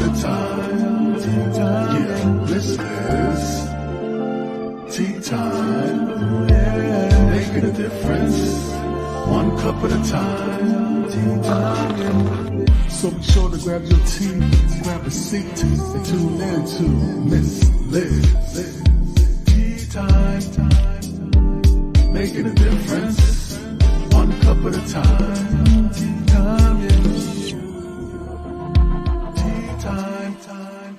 at a time. Yeah, this is tea time. Making a difference, one cup at a time. So be sure to grab your tea, grab a seat, and tune in to Miss Liz. Tea time, making a difference, one cup at a time. Tea time, yeah. Tea time, time, time.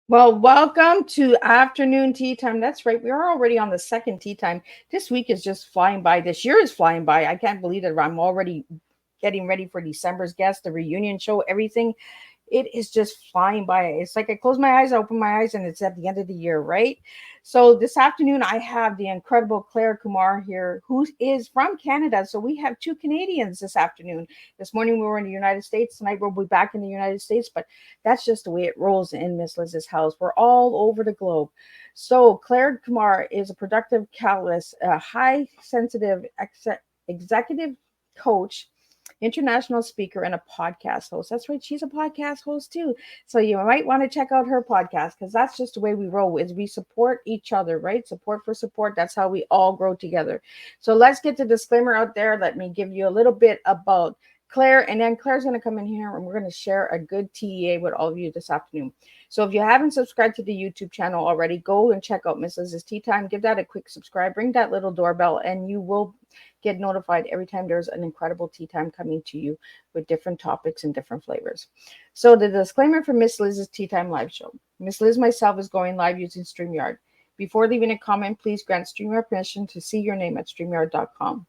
Well, welcome to afternoon tea time. That's right. We are already on the second tea time. This week is just flying by. This year is flying by. I can't believe that I'm already getting ready for December's guest, the reunion show, everything. It is just flying by. It's like I close my eyes, I open my eyes, and it's at the end of the year, right? So this afternoon, I have the incredible Clare Kumar here, who is from Canada. So we have two Canadians this afternoon. This morning, we were in the United States. Tonight, we'll be back in the United States. But that's just the way it rolls in Miss Liz's house. We're all over the globe. So Clare Kumar is a productive catalyst, a high sensitive executive coach, international speaker, and a podcast host. That's right, she's a podcast host too. So you might want to check out her podcast because that's just the way we roll. Is we support each other, right? Support for support. That's how we all grow together. So let's get the disclaimer out there. Let me give you a little bit about Clare, and then Clare's going to come in here and we're going to share a good TEA with all of you this afternoon. So if you haven't subscribed to the YouTube channel already, go and check out Miss Liz's Tea Time. Give that a quick subscribe. Ring that little doorbell and you will get notified every time there's an incredible tea time coming to you with different topics and different flavors. So the disclaimer for Miss Liz's Tea Time live show. Miss Liz myself is going live using StreamYard. Before leaving a comment, please grant StreamYard permission to see your name at StreamYard.com.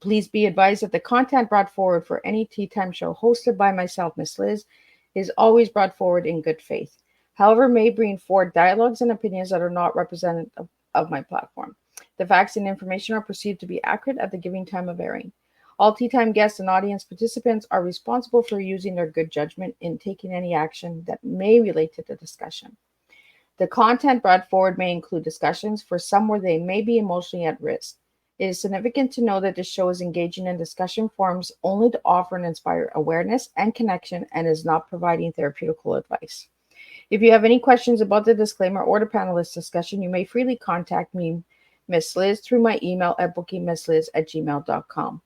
Please be advised that the content brought forward for any tea time show hosted by myself, Miss Liz, is always brought forward in good faith. However, may bring forward dialogues and opinions that are not representative of my platform. The facts and information are perceived to be accurate at the given time of airing. All tea time guests and audience participants are responsible for using their good judgment in taking any action that may relate to the discussion. The content brought forward may include discussions for some where they may be emotionally at risk. It is significant to know that this show is engaging in discussion forums only to offer and inspire awareness and connection and is not providing therapeutical advice. If you have any questions about the disclaimer or the panelist discussion, you may freely contact me, Miss Liz, through my email at bookingmissliz@gmail.com.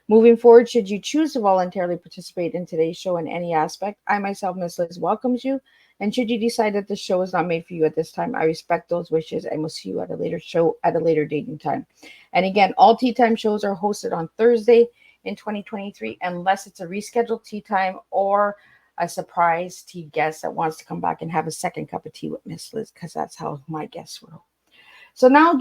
Moving forward, should you choose to voluntarily participate in today's show in any aspect, I myself, Miss Liz, welcomes you. And should you decide that the show is not made for you at this time, I respect those wishes and will see you at a later show at a later date and time. And again, all tea time shows are hosted on Thursday in 2023, unless it's a rescheduled tea time or a surprise tea guest that wants to come back and have a second cup of tea with Miss Liz, because that's how my guests roll. So now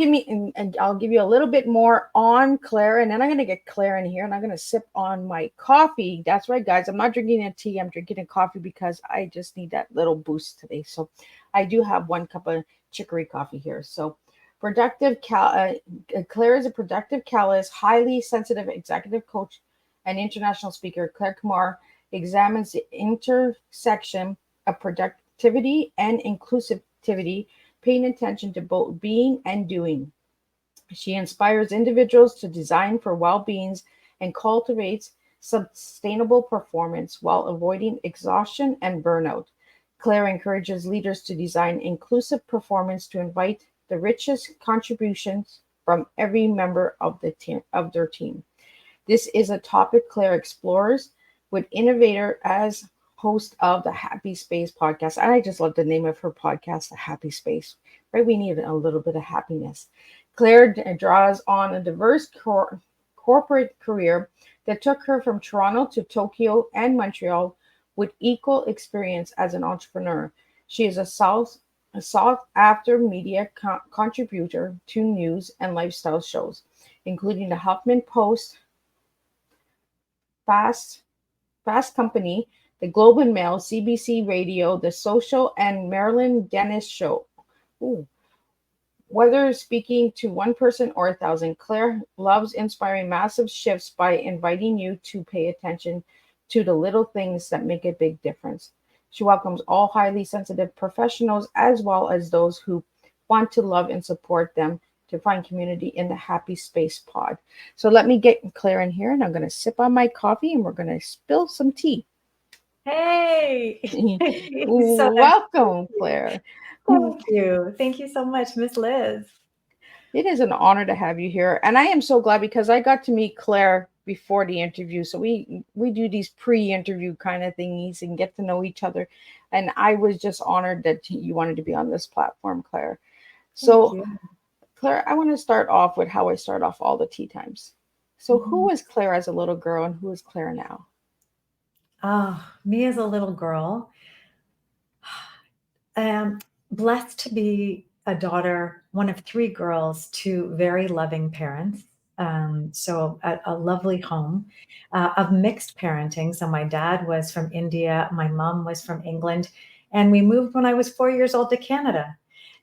I'll give you a little bit more on Clare, and then I'm going to get Clare in here, and I'm going to sip on my coffee. That's right, guys. I'm not drinking a tea. I'm drinking a coffee because I just need that little boost today. So I do have 1 cup of chicory coffee here. So Clare is a productive catalyst, highly sensitive executive coach and international speaker. Clare Kumar examines the intersection of productivity and inclusivity, paying attention to both being and doing. She inspires individuals to design for well-being and cultivates sustainable performance while avoiding exhaustion and burnout. Clare encourages leaders to design inclusive performance to invite the richest contributions from every member of their team. This is a topic Claire explores with innovator as host of the Happy Space podcast. And I just love the name of her podcast, The Happy Space, right? We need a little bit of happiness. Claire draws on a diverse corporate career that took her from Toronto to Tokyo and Montreal with equal experience as an entrepreneur. She is a sought after media contributor to news and lifestyle shows, including the Huffman Post, Fast Fast Company, the Globe and Mail, CBC Radio, The Social, and Marilyn Dennis Show. Ooh. Whether speaking to one person or 1,000, Claire loves inspiring massive shifts by inviting you to pay attention to the little things that make a big difference. She welcomes all highly sensitive professionals as well as those who want to love and support them to find community in the Happy Space Pod. So let me get Claire in here and I'm going to sip on my coffee and we're going to spill some tea. Hey, so nice. Welcome, Claire. Thank you. Thank you so much, Miss Liz. It is an honor to have you here. And I am so glad because I got to meet Claire before the interview. So we do these pre-interview kind of thingies and get to know each other. And I was just honored that you wanted to be on this platform, Claire. So, Claire, I want to start off with how I start off all the tea times. So who was Claire as a little girl and who is Claire now? Me as a little girl. I am blessed to be a daughter, one of three girls, to very loving parents. So a lovely home of mixed parenting. So my dad was from India, my mom was from England, and we moved when I was 4 years old to Canada.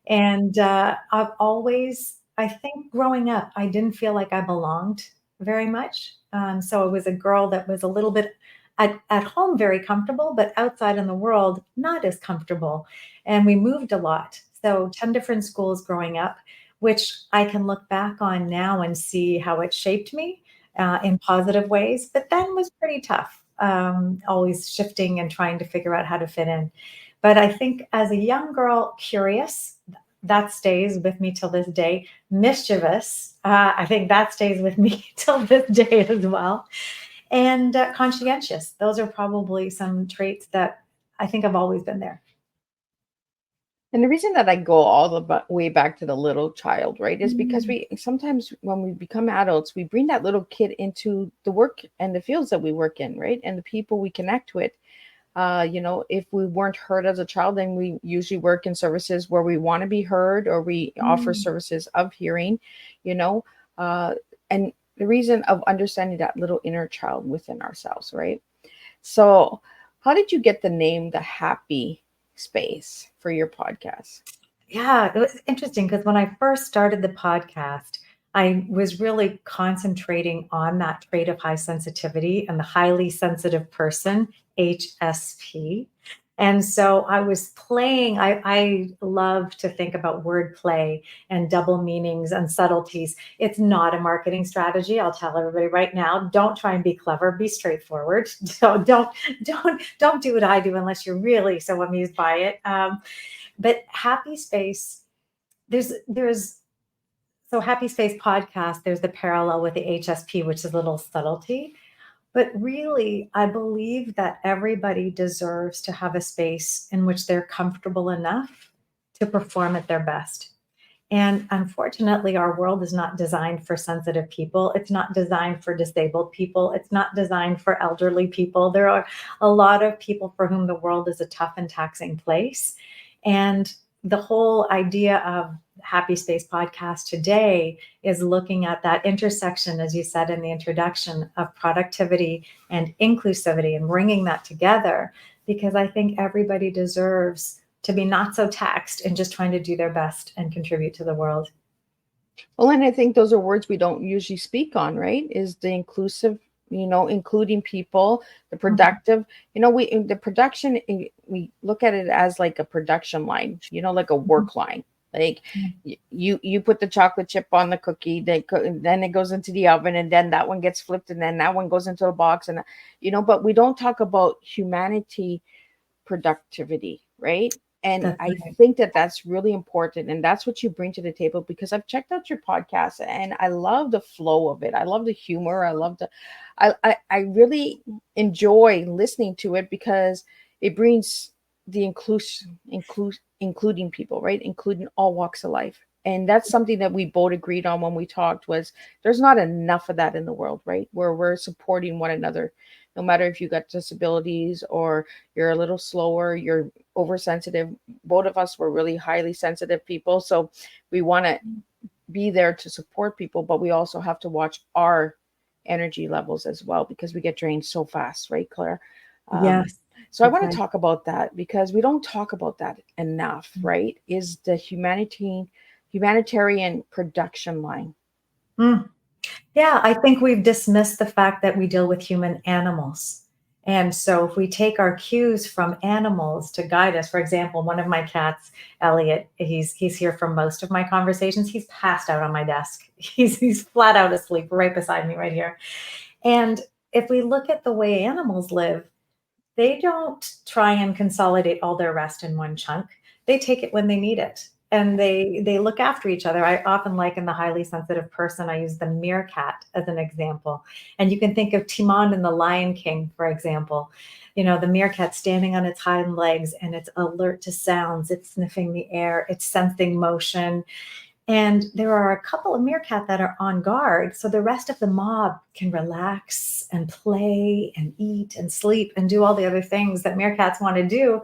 And I've always, I think growing up, I didn't feel like I belonged very much. So I was a girl that was a little bit at home very comfortable, but outside in the world, not as comfortable. And we moved a lot. So 10 different schools growing up, which I can look back on now and see how it shaped me in positive ways, but then was pretty tough, always shifting and trying to figure out how to fit in. But I think as a young girl, curious, that stays with me till this day. Mischievous, I think that stays with me till this day as well. And conscientious. Those are probably some traits that I think have always been there. And the reason that I go all the way back to the little child, right, is because we sometimes when we become adults, we bring that little kid into the work and the fields that we work in, right, and the people we connect with. If we weren't heard as a child, then we usually work in services where we want to be heard or we offer services of hearing, and the reason of understanding that little inner child within ourselves, right? So how did you get the name The Happy Space for your podcast? Yeah, it was interesting because when I first started the podcast, I was really concentrating on that trait of high sensitivity and the highly sensitive person, HSP. And so I was playing, I love to think about wordplay and double meanings and subtleties. It's not a marketing strategy. I'll tell everybody right now, don't try and be clever, be straightforward. So don't do what I do unless you're really so amused by it. But Happy Space, so Happy Space podcast, there's the parallel with the HSP, which is a little subtlety. But really, I believe that everybody deserves to have a space in which they're comfortable enough to perform at their best. And unfortunately, our world is not designed for sensitive people. It's not designed for disabled people. It's not designed for elderly people. There are a lot of people for whom the world is a tough and taxing place. And the whole idea of Happy Space podcast today is looking at that intersection, as you said in the introduction, of productivity and inclusivity and bringing that together, because I think everybody deserves to be not so taxed and just trying to do their best and contribute to the world. Well, and I think those are words we don't usually speak on, right? Is the inclusive, including people, the productive, the production, we look at it as like a production line, like a work line. Like you put the chocolate chip on the cookie, then it goes into the oven, and then that one gets flipped, and then that one goes into the box, and but we don't talk about humanity productivity, right? And That's I right. think that that's really important. And that's what you bring to the table, because I've checked out your podcast and I love the flow of it. I love the humor. I really enjoy listening to it because it brings the including people, right? Including all walks of life. And that's something that we both agreed on when we talked, was there's not enough of that in the world, right? Where we're supporting one another, no matter if you got disabilities or you're a little slower, you're oversensitive. Both of us were really highly sensitive people. So we want to be there to support people, but we also have to watch our energy levels as well, because we get drained so fast, right, Claire? Um, Yes, so I that's want to right. talk about that, because we don't talk about that enough, right? Is the humanitarian production line. Mm. Yeah, I think we've dismissed the fact that we deal with human animals. And so if we take our cues from animals to guide us, for example, one of my cats, Elliot, he's here for most of my conversations. He's passed out on my desk. He's flat out asleep right beside me right here. And if we look at the way animals live, they don't try and consolidate all their rest in one chunk. They take it when they need it. And they look after each other. I often liken the highly sensitive person. I use the meerkat as an example. And you can think of Timon in The Lion King, for example. You know, the meerkat standing on its hind legs and it's alert to sounds, it's sniffing the air, it's sensing motion. And there are a couple of meerkat that are on guard. So the rest of the mob can relax and play and eat and sleep and do all the other things that meerkats want to do.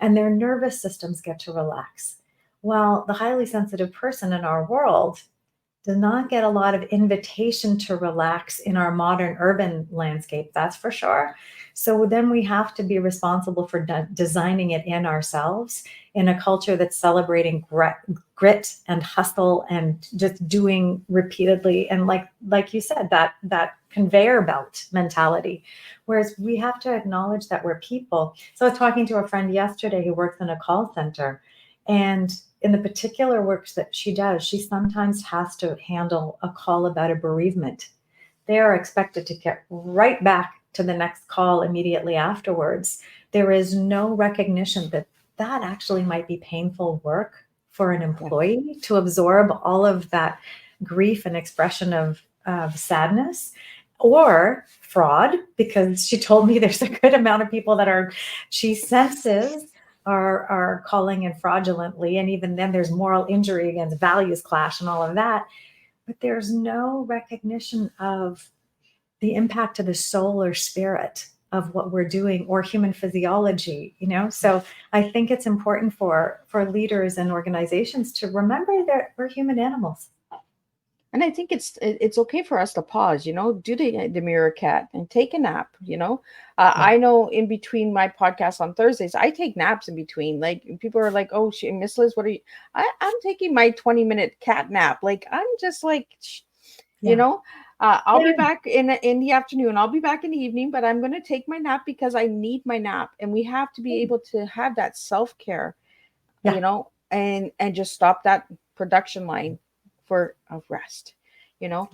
And their nervous systems get to relax. Well, the highly sensitive person in our world does not get a lot of invitation to relax in our modern urban landscape, that's for sure. So then we have to be responsible for designing it in ourselves in a culture that's celebrating grit and hustle and just doing repeatedly. And like you said, that conveyor belt mentality. Whereas we have to acknowledge that we're people. So I was talking to a friend yesterday who works in a call center, and in the particular works that she does, she sometimes has to handle a call about a bereavement. They are expected to get right back to the next call immediately afterwards. There is no recognition that that actually might be painful work for an Yeah. employee to absorb all of that grief and expression of sadness or fraud, because she told me there's a good amount of people that she senses are calling in fraudulently. And even then there's moral injury against values clash and all of that. But there's no recognition of the impact to the soul or spirit of what we're doing, or human physiology, you know? So I think it's important for leaders and organizations to remember that we're human animals. And I think it's okay for us to pause, do the mirror cat and take a nap. Yeah. I know in between my podcast on Thursdays, I take naps in between. Like people are like, "Oh, Miss Liz, what are you?" I'm taking my 20-minute cat nap. Like I'm just like, you Yeah. know, I'll be Yeah. back in the afternoon. I'll be back in the evening, but I'm going to take my nap because I need my nap, and we have to be able to have that self care, Yeah. and just stop that production line for of rest, you know.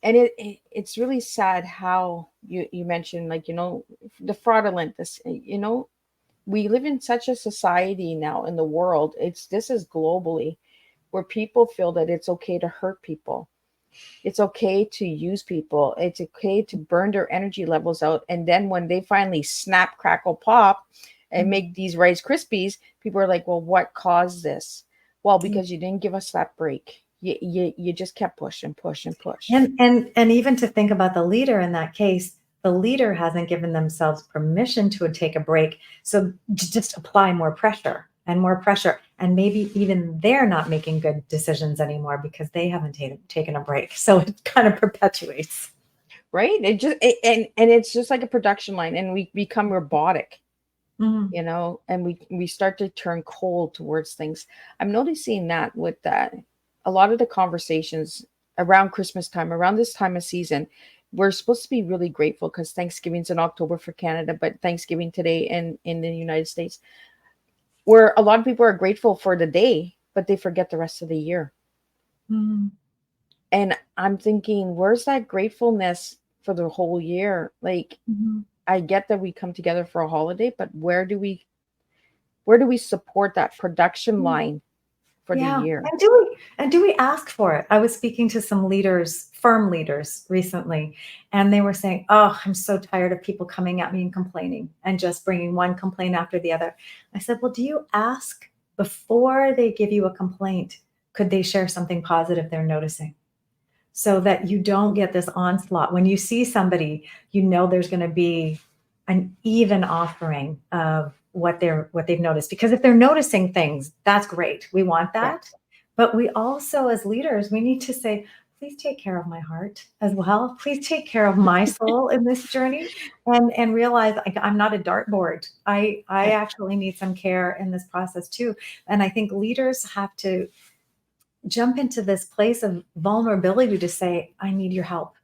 And it's really sad how you mentioned, like, the fraudulent, this, we live in such a society now in the world. This is globally, where people feel that it's okay to hurt people, it's okay to use people, it's okay to burn their energy levels out, and then when they finally snap, crackle, pop and make these Rice Krispies, people are like, well, what caused this? Well, because you didn't give us that break. You just kept pushing, push and push. And even to think about the leader in that case, the leader hasn't given themselves permission to take a break. So just apply more pressure and more pressure. And maybe even they're not making good decisions anymore because they haven't taken a break. So it kind of perpetuates. Right, and it's just like a production line, and we become robotic, Mhm. and we start to turn cold towards things. I'm noticing that with that, a lot of the conversations around Christmas time, around this time of season, we're supposed to be really grateful because Thanksgiving's in October for Canada, but Thanksgiving today in the United States, where a lot of people are grateful for the day, but they forget the rest of the year. Mhm. And I'm thinking, where's that gratefulness for the whole year? Like, Mhm. I get that we come together for a holiday, but where do we where do we support that production line for the Yeah. year? And do we ask for it? I was speaking to some leaders, firm leaders recently, and they were saying, "Oh, I'm so tired of people coming at me and complaining and just bringing one complaint after the other." I said, "Well, do you ask before they give you a complaint, could they share something positive they're noticing?" So that you don't get this onslaught. When you see somebody, you know there's going to be an even offering of what they've noticed. Because if they're noticing things, that's great. We want Yeah. that. But we also, as leaders, we need to say, please take care of my heart as well. Please take care of my soul in this journey, and realize like, I'm not a dartboard. I Yeah. actually need some care in this process too. And I think leaders have to jump into this place of vulnerability to say, I need your help.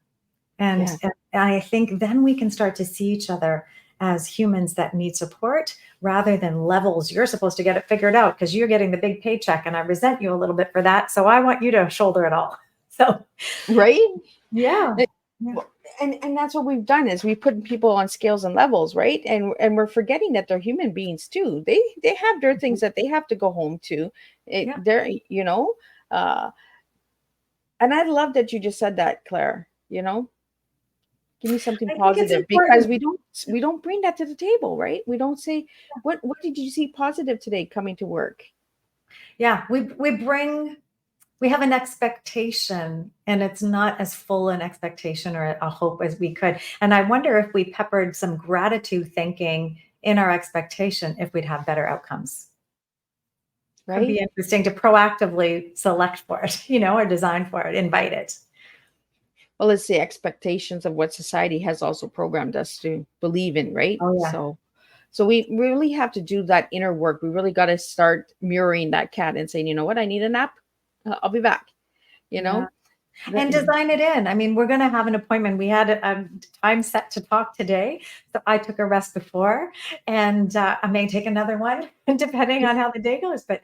And, Yeah. and I think then we can start to see each other as humans that need support rather than levels. You're supposed to get it figured out because you're getting the big paycheck and I resent you a little bit for that. So I want you to shoulder it all. So Right. yeah. It- Yeah. well, and that's what we've done is we put people on scales and levels, right? And we're forgetting that they're human beings too. They have their things that they have to go home to. Yeah. They're, uh, and I love that you just said that, Claire. Give me something I think it's positive, because important. we don't bring that to the table, right? We don't say, what did you see positive today coming to work? Yeah. We have an expectation and it's not as full an expectation or a hope as we could. And I wonder if we peppered some gratitude thinking in our expectation, if we'd have better outcomes. Could Right? be interesting to proactively select for it, or design for it, invite it. Well, it's the expectations of what society has also programmed us to believe in, right? Oh yeah. So we really have to do that inner work. We really got to start mirroring that cat and saying, you know what, I need a nap. I'll be back. You Yeah. know, That- And design it in. I mean, we're going to have an appointment. We had a time set to talk today. So I took a rest before and I may take another one depending on how the day goes. But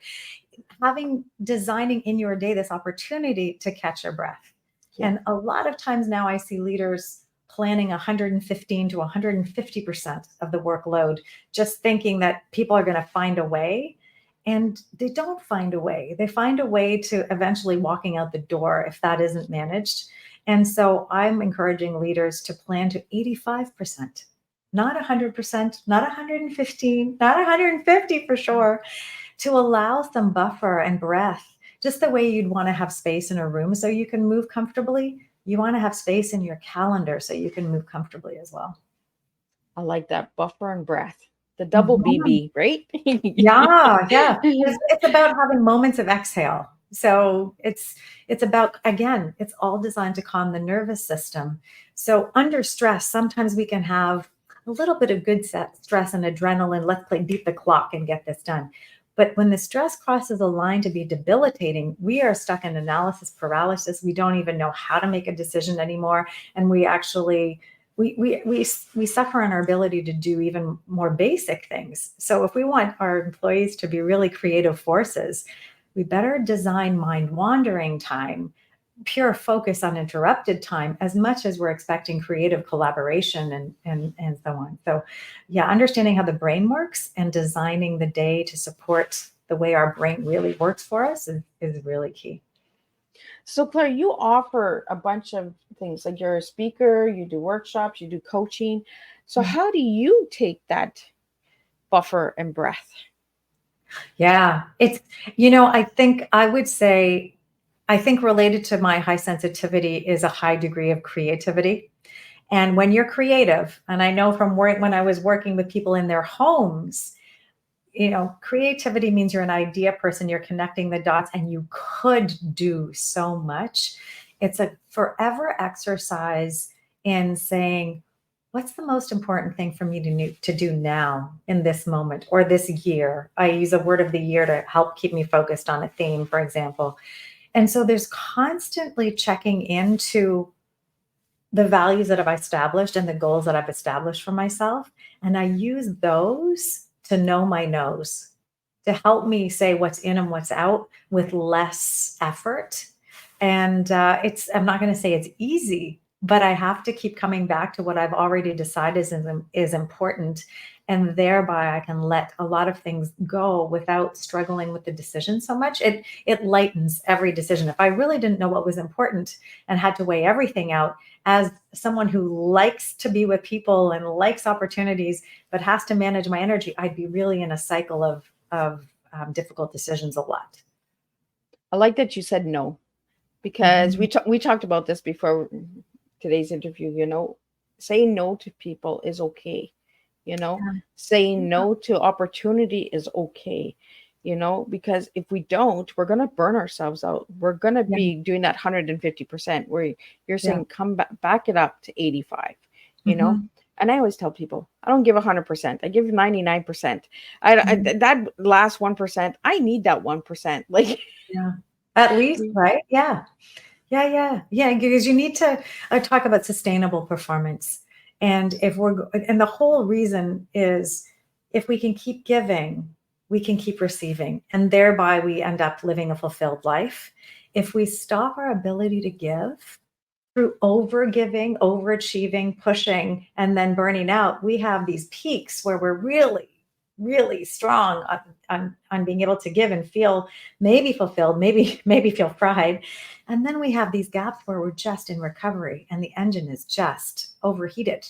designing in your day this opportunity to catch your breath. yeah. And a lot of times now I see leaders planning 115 to 150% of the workload, just thinking that people are going to find a way. And they don't find a way. They find a way to eventually walking out the door if that isn't managed. And so I'm encouraging leaders to plan to 85%, not 100%, not 115, not 150 for sure, to allow some buffer and breath, just the way you'd want to have space in a room so you can move comfortably. You want to have space in your calendar so you can move comfortably as well. I like that, buffer and breath, the double Mhm. BB, right? Yeah, yeah. It's about having moments of exhale. So it's about, again, it's all designed to calm the nervous system. So under stress, sometimes we can have a little bit of good stress and adrenaline. Let's play beat the clock and get this done. But when the stress crosses a line to be debilitating, we are stuck in analysis paralysis. We don't even know how to make a decision anymore. And we actually we suffer in our ability to do even more basic things. So if we want our employees to be really creative forces, we better design mind wandering time, pure focus uninterrupted time, as much as we're expecting creative collaboration and so on. So yeah, understanding how the brain works and designing the day to support the way our brain really works for us is really key. So, Claire, you offer a bunch of things, like you're a speaker, you do workshops, you do coaching. So, how do you take that buffer and breath? Yeah, I think related to my high sensitivity is a high degree of creativity. And when you're creative, and I know from when I was working with people in their homes, creativity means you're an idea person, you're connecting the dots, and you could do so much. It's a forever exercise in saying, what's the most important thing for me to do now in this moment or this year? I use a word of the year to help keep me focused on a theme, for example. And so there's constantly checking into the values that I've established and the goals that I've established for myself. And I use those to know my no's, to help me say what's in and what's out with less effort. And I'm not going to say it's easy, but I have to keep coming back to what I've already decided is important. And thereby I can let a lot of things go without struggling with the decision so much. It lightens every decision. If I really didn't know what was important and had to weigh everything out, as someone who likes to be with people and likes opportunities, but has to manage my energy, I'd be really in a cycle of difficult decisions a lot. I like that you said no, because we talked about this before today's interview. Saying no to people is okay. Saying no to opportunity is okay. Because if we don't, we're gonna burn ourselves out. We're gonna Yeah. be doing that 150% where you're Yeah. saying come back it up to 85. Mhm. And I always tell people, I don't give 100%. I give 99%. That last 1%, I need that 1%. Like, Yeah. At least, right? Yeah. Yeah. Because you need to talk about sustainable performance. And and the whole reason is if we can keep giving, we can keep receiving. And thereby we end up living a fulfilled life. If we stop our ability to give through over giving, overachieving, pushing, and then burning out, we have these peaks where we're really, really strong on being able to give and feel maybe fulfilled, maybe feel pride. And then we have these gaps where we're just in recovery and the engine is just overheated.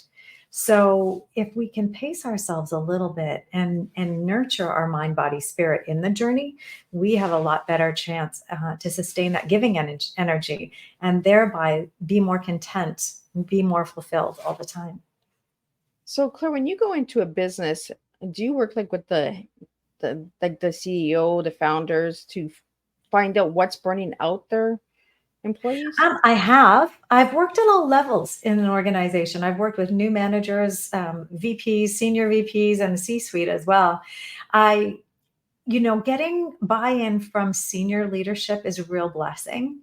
So if we can pace ourselves a little bit and nurture our mind, body, spirit in the journey, we have a lot better chance to sustain that giving energy and thereby be more content, be more fulfilled all the time. so Claire, when you go into a business, do you work like with the CEO, the founders, to find out what's burning out their employees? I've worked at all levels in an organization. I've worked with new managers, VPs, senior VPs, and the C-suite as well. Getting buy-in from senior leadership is a real blessing,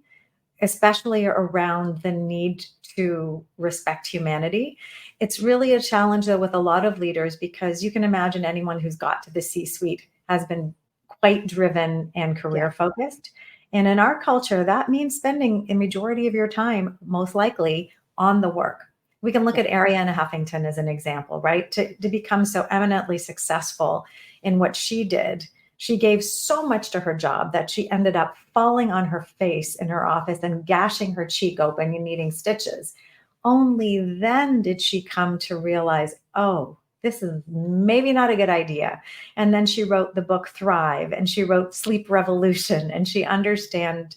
especially around the need to respect humanity. It's really a challenge, though, with a lot of leaders, because you can imagine anyone who's got to the C-suite has been quite driven and Yeah. career focused. And in our culture, that means spending a majority of your time, most likely, on the work. We can look Yeah. at Ariana Huffington as an example, right? To become so eminently successful in what she did, she gave so much to her job that she ended up falling on her face in her office and gashing her cheek open and needing stitches. Only then did she come to realize, oh, this is maybe not a good idea. And then she wrote the book Thrive, and she wrote Sleep Revolution, and she understands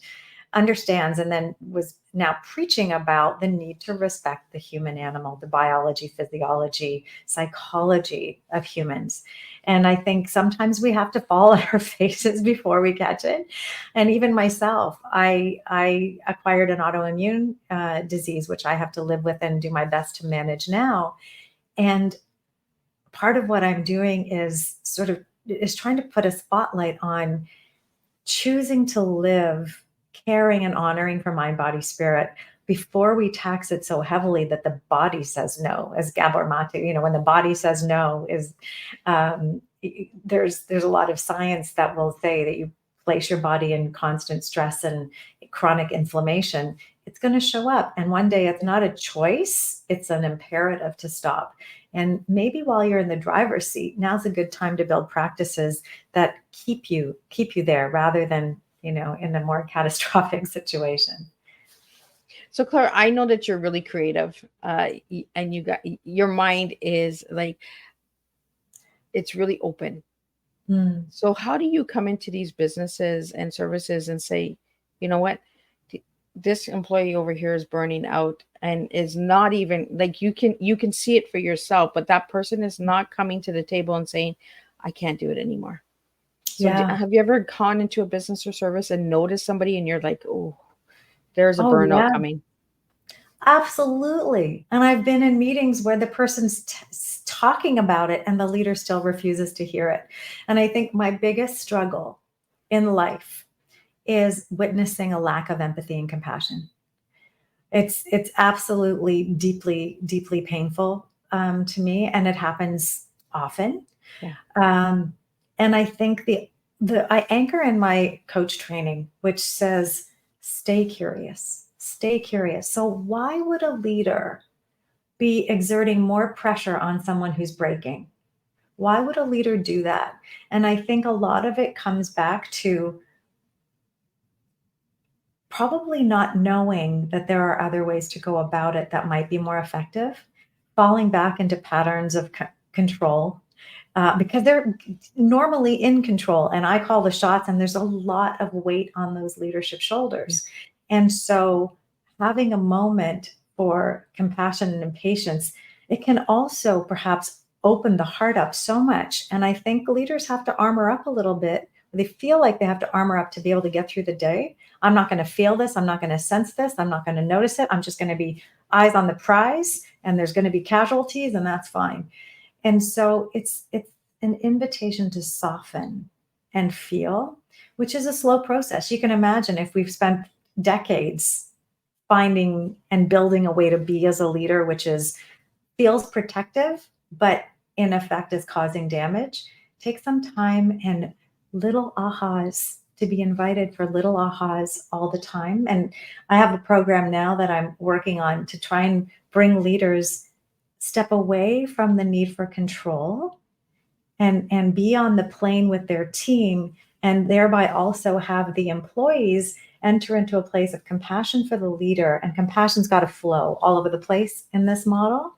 and then was now preaching about the need to respect the human animal, the biology, physiology, psychology of humans. And I think sometimes we have to fall on our faces before we catch it. And even myself, I acquired an autoimmune disease, which I have to live with and do my best to manage now. And part of what I'm doing is trying to put a spotlight on choosing to live caring and honoring for mind, body, spirit before we tax it so heavily that the body says no. As Gabor Mate, when the body says no, is there's a lot of science that will say that you place your body in constant stress and chronic inflammation, it's going to show up. And one day it's not a choice, it's an imperative to stop. And maybe while you're in the driver's seat, now's a good time to build practices that keep you there rather than, in a more catastrophic situation. So Claire, I know that you're really creative, and your mind is like, it's really open. So how do you come into these businesses and services and say, you know what, this employee over here is burning out and is not even like, you can see it for yourself, but that person is not coming to the table and saying, I can't do it anymore. So Yeah. have you ever gone into a business or service and noticed somebody and you're like, oh, there's a Oh, burnout yeah. coming? Absolutely. And I've been in meetings where the person's talking about it and the leader still refuses to hear it. And I think my biggest struggle in life is witnessing a lack of empathy and compassion. It's absolutely deeply, deeply painful to me, and it happens often. Yeah. And I think I anchor in my coach training, which says, stay curious. Stay curious. So why would a leader be exerting more pressure on someone who's breaking? Why would a leader do that? And I think a lot of it comes back to probably not knowing that there are other ways to go about it that might be more effective, falling back into patterns of control, because they're normally in control and I call the shots, and there's a lot of weight on those leadership shoulders. And so having a moment for compassion and patience, it can also perhaps open the heart up so much. And I think leaders have to armor up a little bit. They feel like they have to armor up to be able to get through the day. I'm not going to feel this. I'm not going to sense this. I'm not going to notice it. I'm just going to be eyes on the prize, and there's going to be casualties, and that's fine. And so it's an invitation to soften and feel, which is a slow process. You can imagine if we've spent decades finding and building a way to be as a leader, which feels protective, but in effect is causing damage. Take some time and little ahas, to be invited for little ahas all the time. And I have a program now that I'm working on to try and bring leaders step away from the need for control and be on the plane with their team, and thereby also have the employees enter into a place of compassion for the leader. And compassion's got to flow all over the place in this model.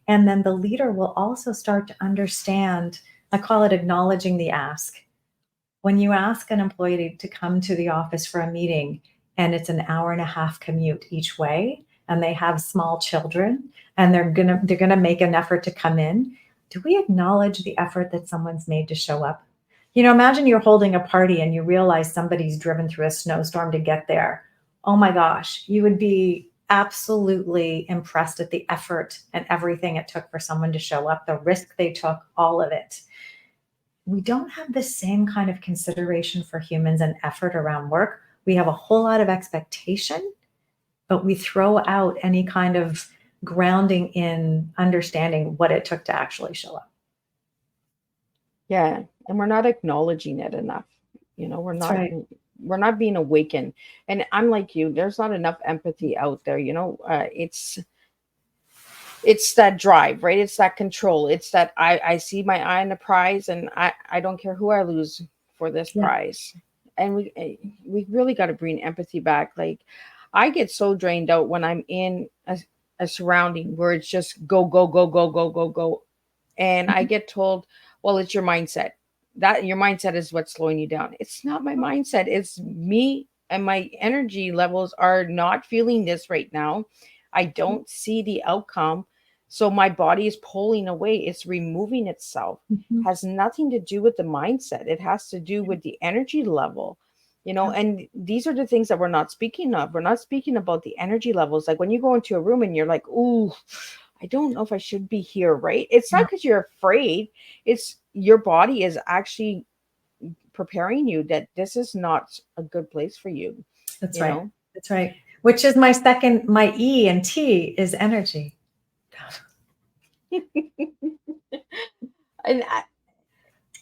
And then the leader will also start to understand, I call it acknowledging the ask. When you ask an employee to come to the office for a meeting and it's an hour and a half commute each way, and they have small children and they're gonna make an effort to come in, do we acknowledge the effort that someone's made to show up? You know, imagine you're holding a party and you realize somebody's driven through a snowstorm to get there. Oh my gosh, you would be absolutely impressed at the effort and everything it took for someone to show up, the risk they took, all of it. We don't have the same kind of consideration for humans and effort around work. We have a whole lot of expectation, but we throw out any kind of grounding in understanding what it took to actually show up. Yeah, and we're not acknowledging it enough. You know, That's right. we're not being awakened. And I'm like you, there's not enough empathy out there. It's that drive, right? It's that control. It's that I see my eye on the prize, and I don't care who I lose for this Yeah. prize. And we really got to bring empathy back. Like, I get so drained out when I'm in a surrounding where it's just go, go, go, go, go, go, go. And I get told, well, it's your mindset. That your mindset is what's slowing you down. It's not my mindset. It's me, and my energy levels are not feeling this right now. I don't see the outcome. So my body is pulling away. It's removing itself. Mhm. Has nothing to do with the mindset. It has to do with the energy level. Yeah. And these are the things that we're not speaking of. We're not speaking about the energy levels. Like when you go into a room and you're like, ooh, I don't know if I should be here, right? It's not because you're afraid. It's your body is actually preparing you that this is not a good place for you. That's you right. know? That's right. Which is my E and T is energy.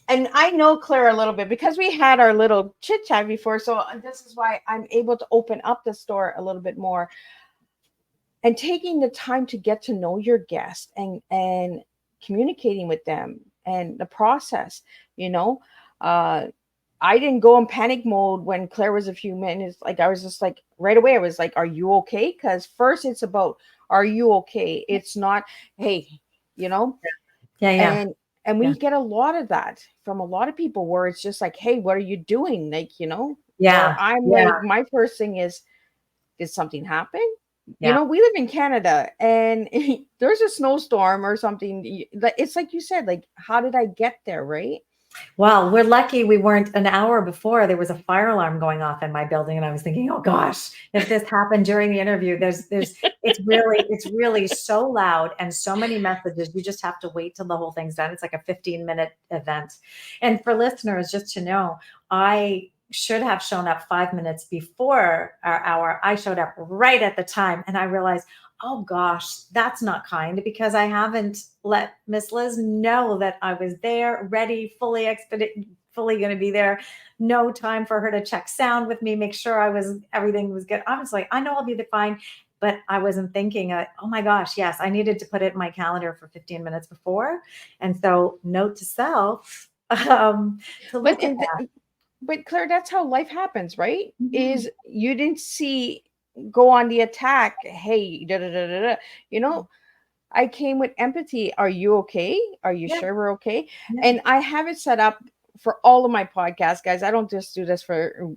And I know Claire a little bit because we had our little chit chat before. So this is why I'm able to open up the store a little bit more, and taking the time to get to know your guest and communicating with them and the process. you know uh I didn't go in panic mode when Claire was a few minutes. Like, I was just like, right away I was like, are you okay? Because first it's about, are you okay? It's not, hey, you know Yeah. and Yeah. we get a lot of that from a lot of people, where it's just like, hey, what are you doing? Like, Yeah. where I'm Yeah. like, my first thing is, did something happen? Yeah. We live in Canada, and there's a snowstorm or something. It's like you said, like, how did I get there, right? Well, we're lucky we weren't an hour before. There was a fire alarm going off in my building, and I was thinking, oh gosh, if this happened during the interview, it's really so loud and so many messages. You just have to wait till the whole thing's done. It's like a 15-minute event. And for listeners, just to know, I should have shown up 5 minutes before our hour. I showed up right at the time, and I realized, oh gosh, that's not kind, because I haven't let Miss Liz know that I was there, ready, fully fully going to be there. No time for her to check sound with me, make sure everything was good. I was like, I know I'll be fine. But I wasn't thinking, oh my gosh, yes, I needed to put it in my calendar for 15 minutes before. And so note to self, to But look at that. but Claire, that's how life happens, right? Mhm. Is you didn't see go on the attack. Hey, da da da da da. You know, I came with empathy. Are you okay? Are you Yeah, sure we're okay? yeah. And I have it set up for all of my podcasts, guys. I don't just do this for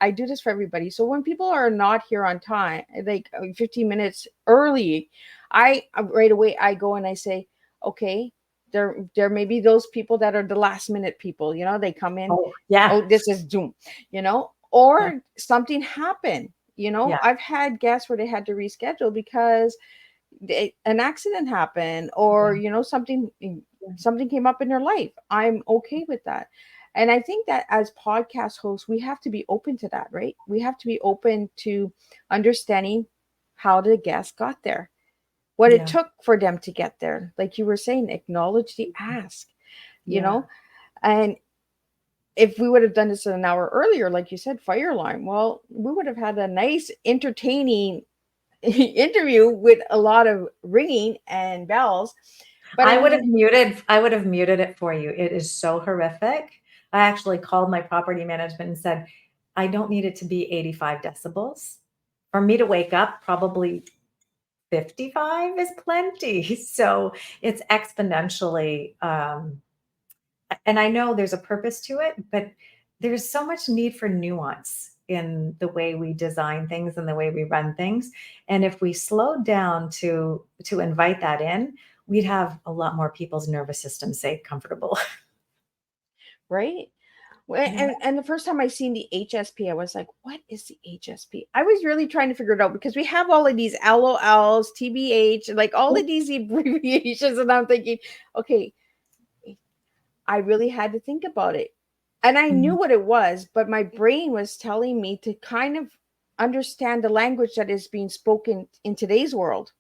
I do this for everybody. So when people are not here on time, like 15 minutes early, I right away I go and I say, okay, there may be those people that are the last minute people, you know, they come in, Oh, yeah, oh, this is doom, you know, yeah, or something happened. You know, yeah, I've had guests where they had to reschedule because an accident happened, or yeah, you know, something yeah, something came up in their life. I'm okay with that. And I think that as podcast hosts, we have to be open to that, right? We have to be open to understanding how the guest got there, what it yeah, took for them to get there. Like you were saying, acknowledge the ask, you yeah. know. And if we would have done this an hour earlier, like you said, fire alarm, well, we would have had a nice entertaining interview with a lot of ringing and bells. But I mean, I would have muted it for you. It is so horrific. I actually called my property management and said, I don't need it to be 85 decibels. For me to wake up, probably 55 is plenty. So it's exponentially, and I know there's a purpose to it, but there's so much need for nuance in the way we design things and the way we run things. And if we slowed down to invite that in, we'd have a lot more people's nervous systems say comfortable. right? Well, Yeah. and the first time I seen the HSP, I was like, "What is the HSP?" I was really trying to figure it out because we have all of these LOLs, TBH, like all of these abbreviations, and I'm thinking, okay, I really had to think about it, and I knew Mhm. what it was, but my brain was telling me to kind of understand the language that is being spoken in today's world.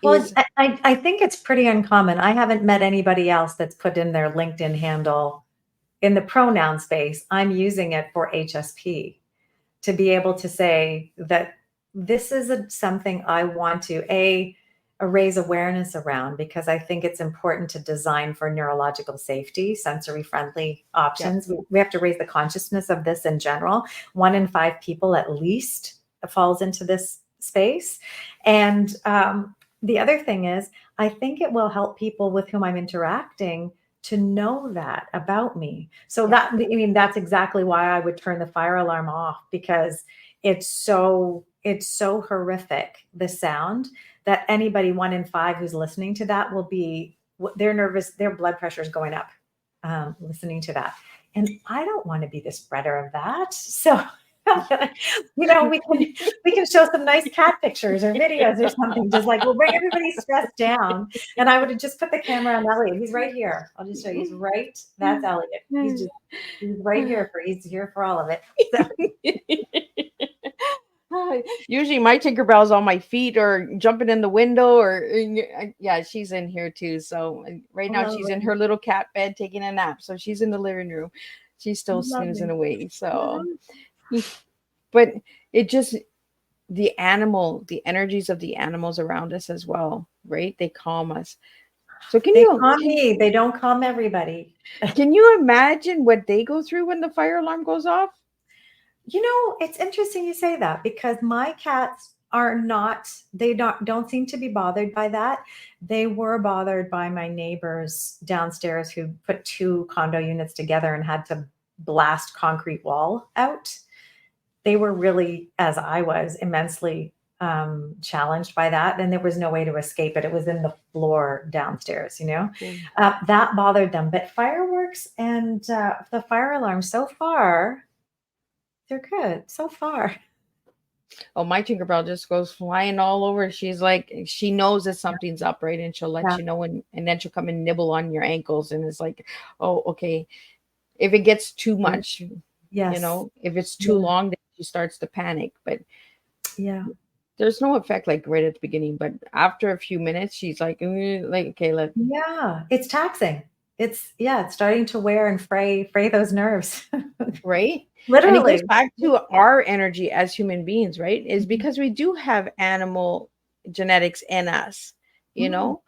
Well, Is I think it's pretty uncommon. I haven't met anybody else that's put in their LinkedIn handle in the pronoun space. I'm using it for HSP to be able to say that this is something I want to raise awareness around, because I think it's important to design for neurological safety, sensory friendly yeah, options. We have to raise the consciousness of this in general. 1 in 5 people at least falls into this space. And the other thing is, I think it will help people with whom I'm interacting to know that about me. So yeah. that, I mean, that's exactly why I would turn the fire alarm off, because it's so horrific, the sound, that anybody 1 in 5 who's listening to that will be, they're nervous, their blood pressure is going up, listening to that. And I don't want to be the spreader of that. So we can show some nice cat pictures or videos or something, just like we'll bring everybody stressed down. And I would have just put the camera on Elliot. He's right here. I'll just show you. He's right. That's Elliot. He's right here he's here for all of it. So, Usually my Tinkerbell's on my feet or jumping in the window, or yeah, she's in here too. So right now she's in lovely. her little cat bed taking a nap. So she's in the living room. She's still snoozing Lovely. away. So, Mhm. but it just the energies of the animals around us as well, right? They calm us. So They calm me. They don't calm everybody. can you imagine what they go through when the fire alarm goes off? It's interesting you say that, because my cats are not, they don't seem to be bothered by that. They were bothered by my neighbors downstairs who put 2 condo units together and had to blast concrete wall out. They were really, as I was, immensely challenged by that. And there was no way to escape it. It was in the floor downstairs. Yeah. That bothered them. But fireworks and the fire alarm, so far, they're good so far. Oh, my Tinkerbell just goes flying all over. She's like, she knows that something's up, right? And she'll let Yeah. you know, and then she'll come and nibble on your ankles. And it's like, oh, okay. If it gets too much, Yes. if it's too Yeah. long, then she starts to panic. But Yeah. there's no effect like right at the beginning. But after a few minutes, she's like, like, okay, let Yeah. It's taxing. it's starting to wear and fray those nerves. right? And it goes Literally. back to our energy as human beings, right? Is Mhm. because we do have animal genetics in us, you Mm. know?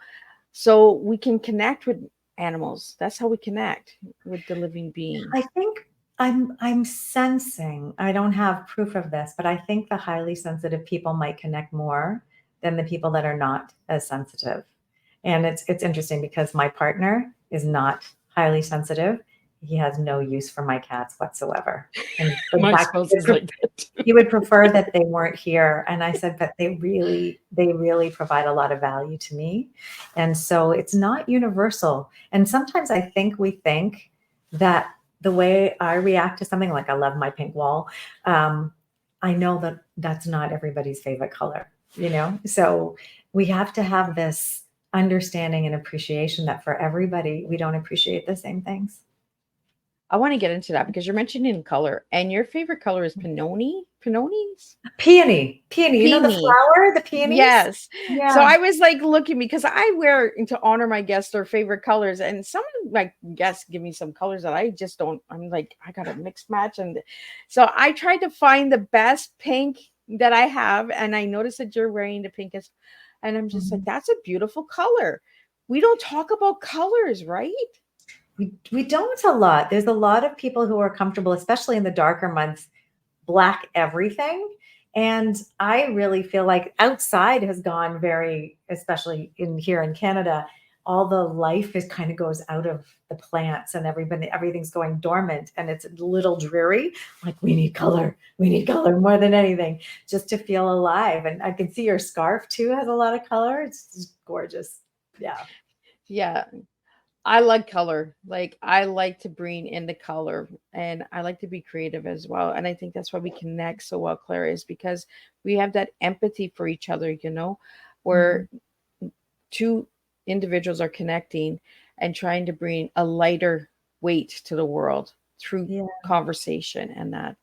So we can connect with animals. That's how we connect with the living being. I think I'm sensing, I don't have proof of this, but I think the highly sensitive people might connect more than the people that are not as sensitive. And it's interesting because my partner is not highly sensitive. He has no use for my cats whatsoever. And in My fact, spouse is like that too. he would prefer that they weren't here. And I said, but they really provide a lot of value to me. And so it's not universal. And sometimes I think we think that the way I react to something, like I love my pink wall, um, I know that that's not everybody's favorite color, you know? So we have to have this understanding and appreciation that for everybody, we don't appreciate the same things. I want to get into that because you're mentioning color, and your favorite color is peonies, Peony, you know the peony. flower, the peonies? Yes. So Yeah. I was like looking because I wear to honor my guests their favorite colors, and some of my guests give me some colors that I just don't. I'm like, I got a mixed match, and so I tried to find the best pink that I have, and I noticed that you're wearing the pinkest, and I'm just like, Mhm. that's a beautiful color. We don't talk about colors, right? We don't a lot. There's a lot of people who are comfortable, especially in the darker months, black everything. And I really feel like outside has gone very, especially in here in Canada, all the life is kind of goes out of the plants and everything's going dormant and it's a little dreary. Like we need color more than anything just to feel alive. And I can see your scarf too has a lot of color. It's just gorgeous. Yeah. Yeah. I like color. Like I like to bring in the color and I like to be creative as well. And I think that's why we connect so well, Claire, is because we have that empathy for each other, Mhm. where two individuals are connecting and trying to bring a lighter weight to the world through Yeah. conversation and that.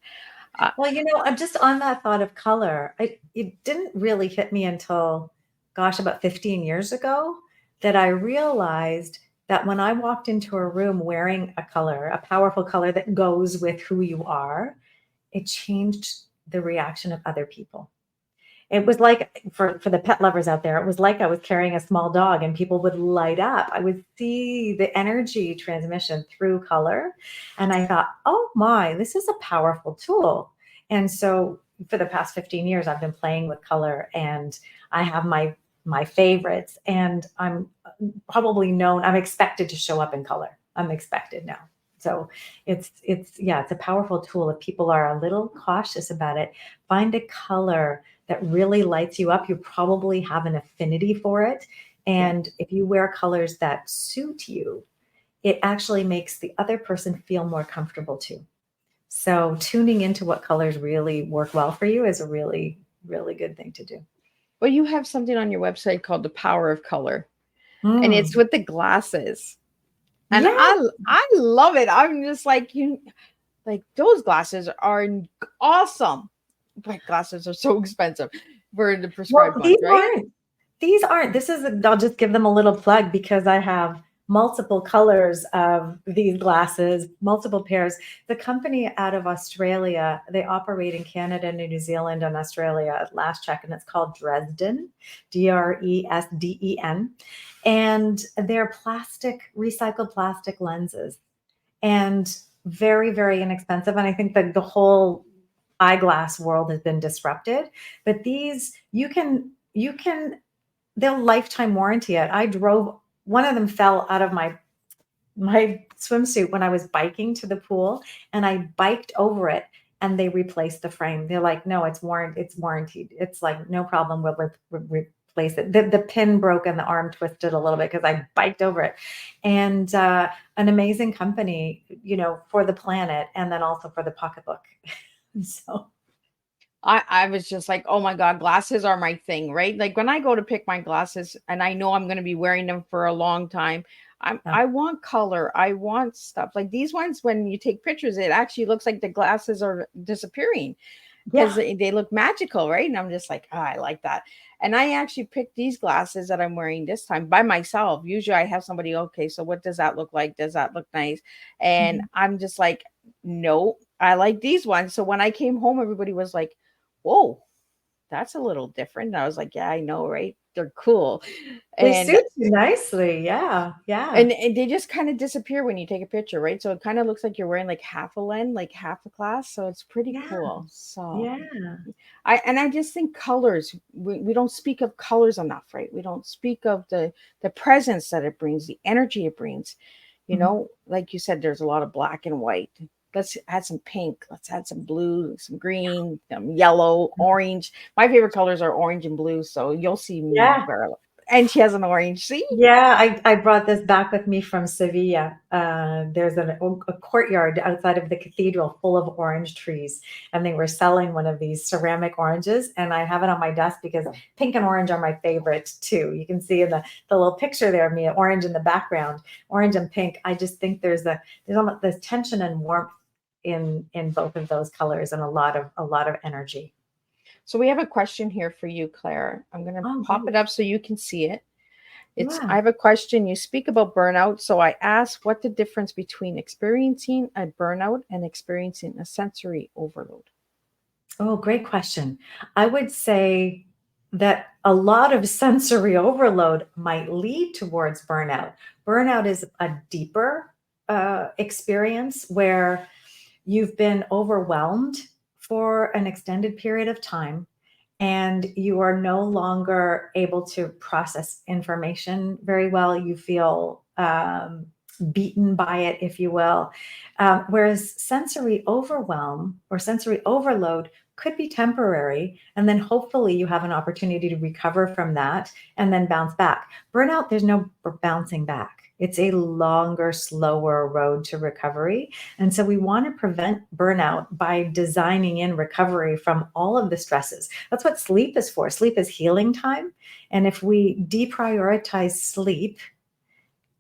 Uh, Well, I'm just on that thought of color. It didn't really hit me until, gosh, about 15 years ago that I realized that when I walked into a room wearing a color, a powerful color that goes with who you are, it changed the reaction of other people. It was like for the pet lovers out there, it was like I was carrying a small dog and people would light up. I would see the energy transmission through color. And I thought, oh my, this is a powerful tool. And so for the past 15 years, I've been playing with color and I have my favorites and I'm probably known, I'm expected to show up in color. I'm expected now. So it's a powerful tool. If people are a little cautious about it, find a color that really lights you up. You probably have an affinity for it. yeah. And if you wear colors that suit you, it actually makes the other person feel more comfortable too. So tuning into what colors really work well for you is a really, really good thing to do. Well, you have something on your website called The Power of Color, and it's Mm. with the glasses. And Yeah. I love it. I'm just like like those glasses are awesome. But glasses are so expensive for the Well, prescribed ones, right? these aren't, this is, I'll just give them a little plug because I have multiple colors of these glasses, multiple pairs. The company out of Australia, they operate in Canada, New Zealand, and Australia at last check, and it's called Dresden, Dresden. And they're recycled plastic lenses and very, very inexpensive. And I think that the whole eyeglass world has been disrupted. But these, they'll lifetime warranty it. I drove, one of them fell out of my swimsuit when I was biking to the pool and I biked over it and they replaced the frame. They're like, no, it's warranted. It's like, no problem. We'll replace it. The pin broke and the arm twisted a little bit because I biked over it. And an amazing company, for the planet and then also for the pocketbook. So I was just like, oh my God, glasses are my thing, right? Like when I go to pick my glasses and I know I'm going to be wearing them for a long time, yeah. I want color. I want stuff like these ones. When you take pictures, it actually looks like the glasses are disappearing. because Yeah. they look magical, right? And I'm just like, oh, I like that. And I actually picked these glasses that I'm wearing this time by myself. Usually I have somebody, okay, so what does that look like? Does that look nice? And Mhm. I'm just like, no, I like these ones. So when I came home, everybody was like, whoa, that's a little different. And I was like, yeah, I know, right? They're cool. They And suit you nicely. Yeah. Yeah. and they just kind of disappear when you take a picture, right? So it kind of looks like you're wearing like half a lens, like half a glass. So it's pretty Yeah. cool. So Yeah. I just think colors, we don't speak of colors enough, right? We don't speak of the presence that it brings, the energy it brings. You Mhm. know, like you said, there's a lot of black and white. Let's add some pink, let's add some blue, some green, some yellow, orange. My favorite colors are orange and blue, so you'll see me Yeah. wear, and she has an orange. See? Yeah, I brought this back with me from Sevilla. There's a courtyard outside of the cathedral full of orange trees, and they were selling one of these ceramic oranges, and I have it on my desk because pink and orange are my favorite too. You can see in the little picture there of me, orange in the background, orange and pink. I just think there's almost this tension and warmth in both of those colors, and a lot of energy. So we have a question here for you, Claire. I'm going to Oh, pop great. it up so you can see it. I Yeah. have a question. You speak about burnout. So I asked what the difference between experiencing a burnout and experiencing a sensory overload. Oh, great question. I would say that a lot of sensory overload might lead towards burnout. Burnout is a deeper experience where you've been overwhelmed for an extended period of time and you are no longer able to process information very well. You feel beaten by it, if you will. Whereas sensory overwhelm or sensory overload could be temporary. And then hopefully you have an opportunity to recover from that and then bounce back. Burnout, there's no bouncing back. It's a longer, slower road to recovery. And so we want to prevent burnout by designing in recovery from all of the stresses. That's what sleep is for. Sleep is healing time. And if we deprioritize sleep,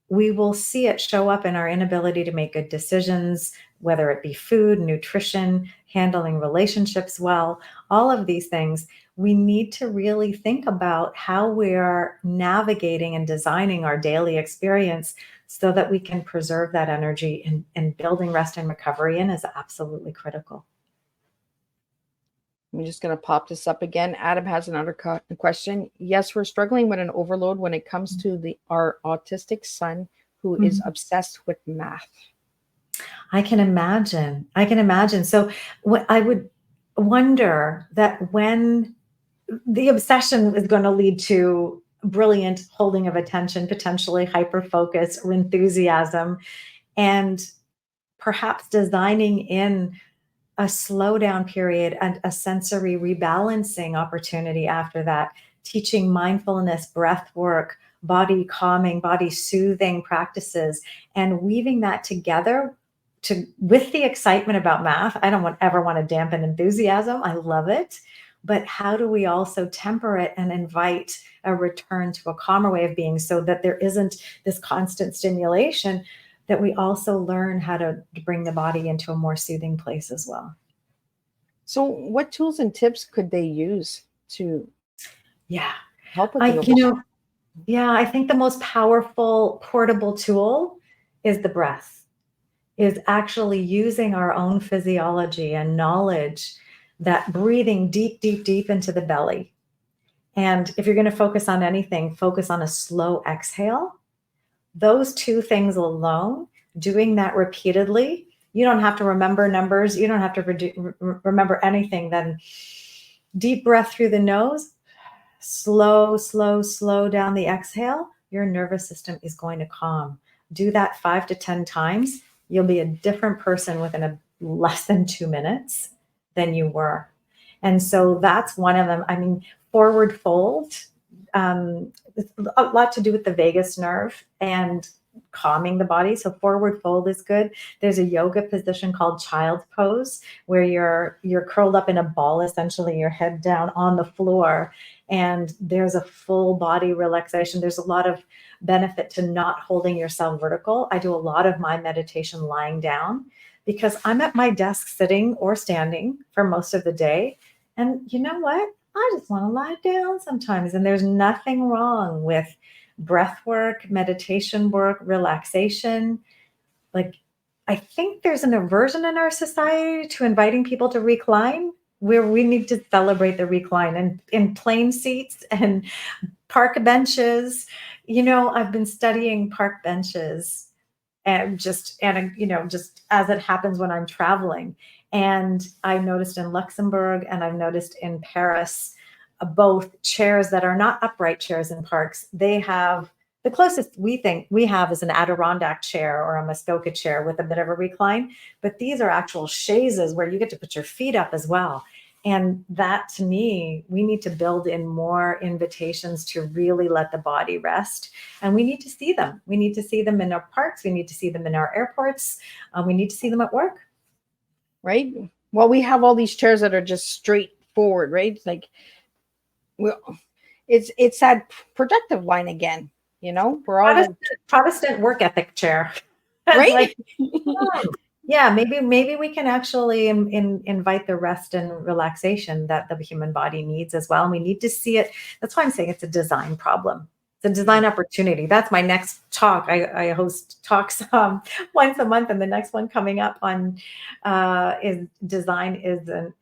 we will see it show up in our inability to make good decisions, whether it be food, nutrition, handling relationships well, all of these things. We need to really think about how we're navigating and designing our daily experience so that we can preserve that energy, and building rest and recovery in is absolutely critical. I'm just going to pop this up again. Adam has another question. Yes, we're struggling with an overload when it comes to our autistic son who is Mhm. obsessed with math. I can imagine. I can imagine. So what I would wonder that when the obsession is going to lead to brilliant holding of attention, potentially hyper focus or enthusiasm, and perhaps designing in a slowdown period and a sensory rebalancing opportunity after that, teaching mindfulness, breath work, body calming, body soothing practices, and weaving that together with the excitement about math. I don't ever want to dampen enthusiasm. I love it. But how do we also temper it and invite a return to a calmer way of being so that there isn't this constant stimulation, that we also learn how to bring the body into a more soothing place as well. So, what tools and tips could they use to Yeah. help with the I, you overload? know, yeah, I think the most powerful portable tool is the breath, is actually using our own physiology and knowledge, that breathing deep, deep, deep into the belly. And if you're going to focus on anything, focus on a slow exhale. Those two things alone, doing that repeatedly, you don't have to remember numbers. You don't have to remember anything. Then deep breath through the nose, slow, slow, slow down the exhale. Your nervous system is going to calm. Do that 5 to 10 times. You'll be a different person within less than 2 minutes than you were. And so that's one of them. I mean, forward fold, it's a lot to do with the vagus nerve. And calming the body. So forward fold is good. There's a yoga position called child pose where you're curled up in a ball, essentially your head down on the floor, and there's a full body relaxation. There's a lot of benefit to not holding yourself vertical. I do a lot of my meditation lying down because I'm at my desk sitting or standing for most of the day. And you know what? I just want to lie down sometimes. And there's nothing wrong with breath work, meditation work, relaxation. Like, I think there's an aversion in our society to inviting people to recline, where we need to celebrate the recline and in plane seats and park benches. I've been studying park benches and just as it happens when I'm traveling. And I noticed in Luxembourg and I've noticed in Paris, both chairs that are not upright chairs in parks. They have the closest we think we have is an Adirondack chair or a Muskoka chair with a bit of a recline. But these are actual chaises where you get to put your feet up as well. And that, to me, we need to build in more invitations to really let the body rest. And we need to see them. We need to see them in our parks. We need to see them in our airports. We need to see them at work. Right. Well, we have all these chairs that are just straight forward, right? Like, well, it's that projective line again. We're all Protestant work ethic chair. right. Like, yeah, maybe we can actually invite the rest and relaxation that the human body needs as well. And we need to see it. That's why I'm saying it's a design problem. It's a design opportunity. That's my next talk. I host talks once a month, and the next one coming up on is design is an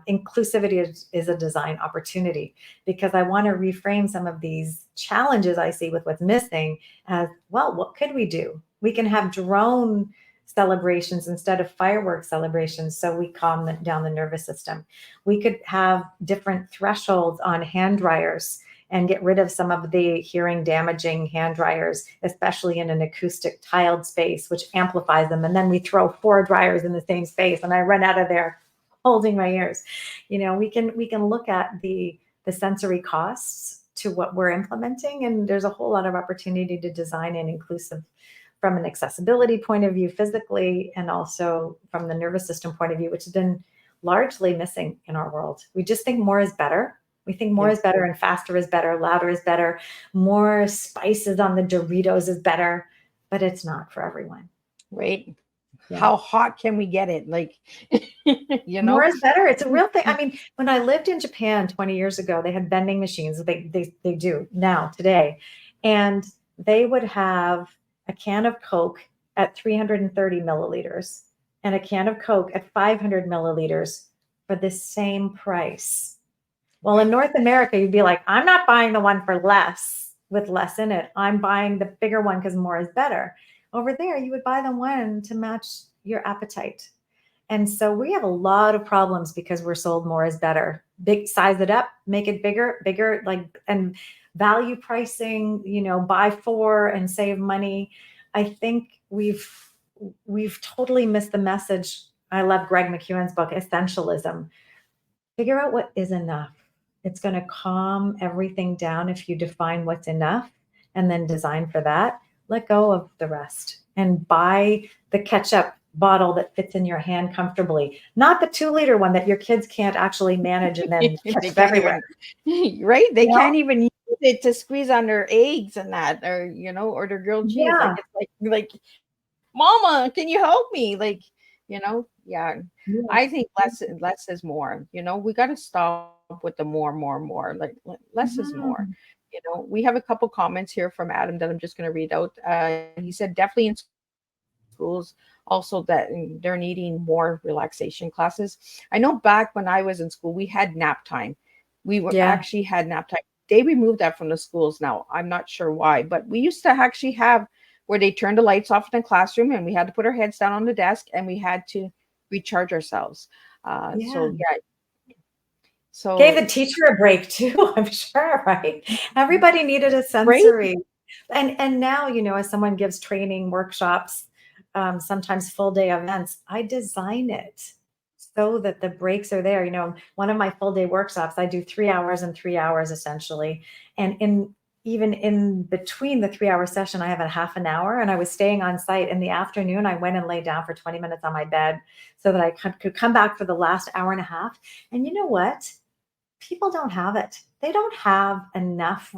inclusivity is a design opportunity, because I want to reframe some of these challenges I see with what's missing as, well, what could we do? We can have drone celebrations instead of fireworks celebrations, so we calm down the nervous system. We could have different thresholds on hand dryers and get rid of some of the hearing damaging hand dryers, especially in an acoustic tiled space, which amplifies them. And then we throw 4 dryers in the same space and I run out of there holding my ears. We can look at the sensory costs to what we're implementing. And there's a whole lot of opportunity to design an inclusive from an accessibility point of view, physically, and also from the nervous system point of view, which has been largely missing in our world. We just think more is better. We think more is better and faster is better, louder is better, more spices on the Doritos is better, but it's not for everyone. Right. Yeah. How hot can we get it? Like, more is better. It's a real thing. I mean, when I lived in Japan 20 years ago, they had vending machines. They do now, today. And they would have a can of Coke at 330 milliliters and a can of Coke at 500 milliliters for the same price. Well, in North America, you'd be like, I'm not buying the one for less with less in it. I'm buying the bigger one because more is better. Over there, you would buy the one to match your appetite. And so we have a lot of problems because we're sold more is better. Big, size it up, make it bigger, like, and value pricing, buy 4 and save money. I think we've totally missed the message. I love Greg McKeown's book, Essentialism. Figure out what is enough. It's going to calm everything down if you define what's enough and then design for that. Let go of the rest and buy the ketchup bottle that fits in your hand comfortably, not the 2-liter one that your kids can't actually manage and then ketchup everywhere. Right? They can't even use it to squeeze on their eggs and that, or their grilled cheese. Yeah. Like, Mama, can you help me? Like, yeah. I think less is more. We got to stop with the more. Like, less is more. We have a couple comments here from Adam that I'm just going to read out. He said, definitely in schools also that they're needing more relaxation classes. I know back when I was in school, we had nap time. We actually had nap time. They removed that from the schools now. I'm not sure why, but we used to actually have where they turned the lights off in the classroom and we had to put our heads down on the desk and we had to recharge ourselves. So gave the teacher a break too, I'm sure, right? Everybody needed a sensory. Right? And now, as someone gives training workshops, sometimes full day events, I design it so that the breaks are there. One of my full day workshops, I do 3 hours and 3 hours essentially. And even in between the 3-hour session, I have a half an hour, and I was staying on site in the afternoon. I went and laid down for 20 minutes on my bed so that I could come back for the last hour and a half. And you know what? People don't have it. They don't have enough.